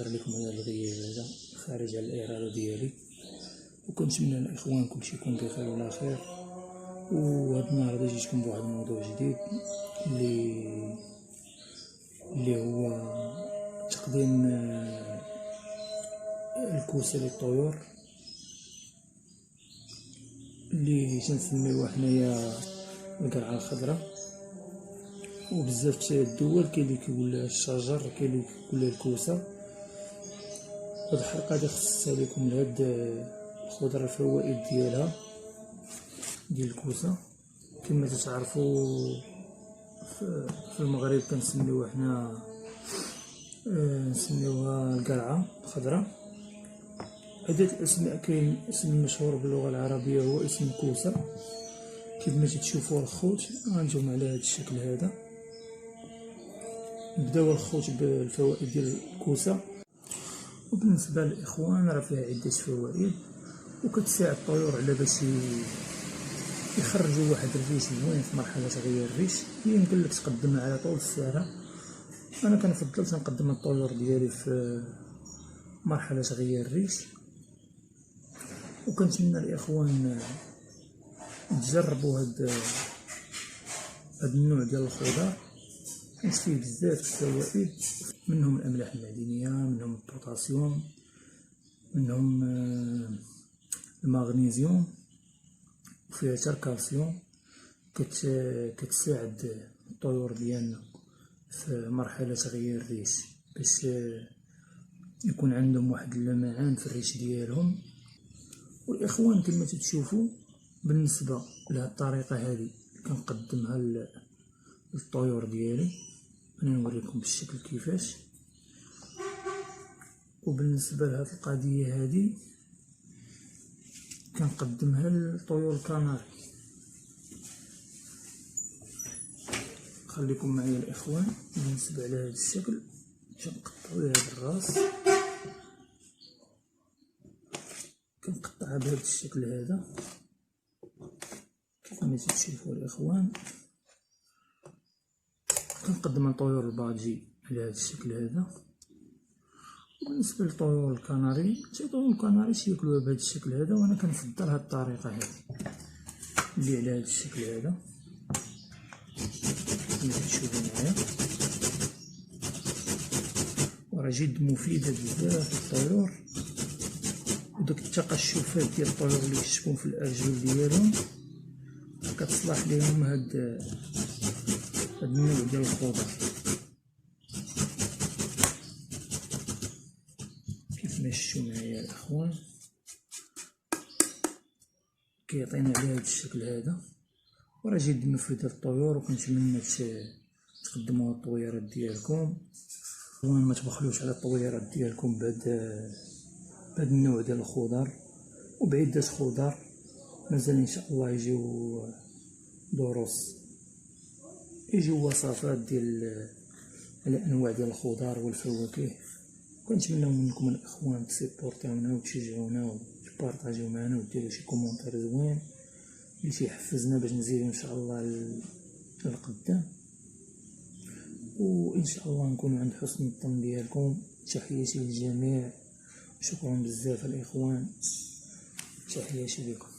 نعتذر لكم على الغياب هذا خارج على الإرادة ديالي، وكنتمنى الإخوان كلشي يكون بخير وعلى خير. وهاد النهار هذا جيتكم بواحد الموضوع جديد اللي هو تقديم الكوسة للطيور اللي تنسميوها حنايا القرعة الخضراء. وبزاف الدول كاين اللي كيقول لها الشجر، كاين اللي كيقول لها الكوسة. هاد الحلقة هادي خصها لكم لهاد الخضرة الفوائد ديالها ديال الكوسة. كما تتعرفوا في المغرب كنسميوها حنا نسميوها القرعة الخضراء. عدة الأسماء، كاين اسم مشهور باللغة العربية هو اسم الكوسة كيف ما تشوفوا الخوت. غنجيو على هذا الشكل هذا. نبداو الخوت بالفوائد ديال الكوسة. وبالنسبة للإخوان راه فيها عدة فوائد، وكتساعد الطيور على باش يخرجوا واحد الريش زوين في مرحلة تغيير الريش. يمكن لك تقدمها على طول السنة. أنا كنفضل تنقدم الطيور ديالي في مرحلة تغيير الريش، وكنتمنى الإخوان تجربوا هاد النوع ديال الخضار، حيت فيه بزاف الفوائد، منهم الأملاح المعدنية، منهم البوتاسيوم، منهم المغنيسيوم، وفيها حتى الكالسيوم. كتساعد الطيور ديالنا في مرحلة تغيير الريش باش يكون عندهم واحد اللمعان في الريش ديالهم. والإخوان كما تشوفوا بالنسبة لهاد الطريقة هذه كنقدمها للطيور ديالي، انا نوريكم بالشكل كيفاش. وبالنسبة لهاد القضية هذه كنقدمها للطيور الكناري. خليكم معايا الإخوان. بالنسبة لهذا الشكل كنقطعو هذا الراس، كنقطعها بهذا الشكل هذا كيف ما تشوفوا الإخوان. كنقدم لطيور الباجي على هذا الشكل هذا. وبالنسبة لطيور الكناري، طيور الكناري ياكلوها بهذا الشكل هذا، وانا كنفضل هاد الطريقة هذه اللي على هذا الشكل هذا كما تشوفوا معايا. وراه جد مفيدة بزاف للطيور، وداك التقشفات ديال الطيور اللي كتكون في الأرجل ديالهم كتصلح ليهم هاد النوع ديال الخضر. كيف ما شفتوا معايا الإخوان كيعطينا على هاد الشكل هذا، وراه جد مفيد للطيور. وكنتمنى تقدموا الطويرات ديالكم، وما تبخلوش على الطويرات ديالكم بهاد النوع ديال الخضر وبعدة خضر. مازال ان شاء الله يجيو دروس، يجيو وصفات ديال الانواع ديال الخضر والفواكه. كنتمنى منكم الاخوان تسيبورتيونا وتشجعونا وتبارطاجيو معنا وديروا شي كومونتير زوين اللي تيحفزنا باش نزيدو ان شاء الله للقدام. وان شاء الله نكونوا عند حسن الظن ديالكم. تحياتي للجميع، شكرا بزاف الاخوان، تحياتي لكم.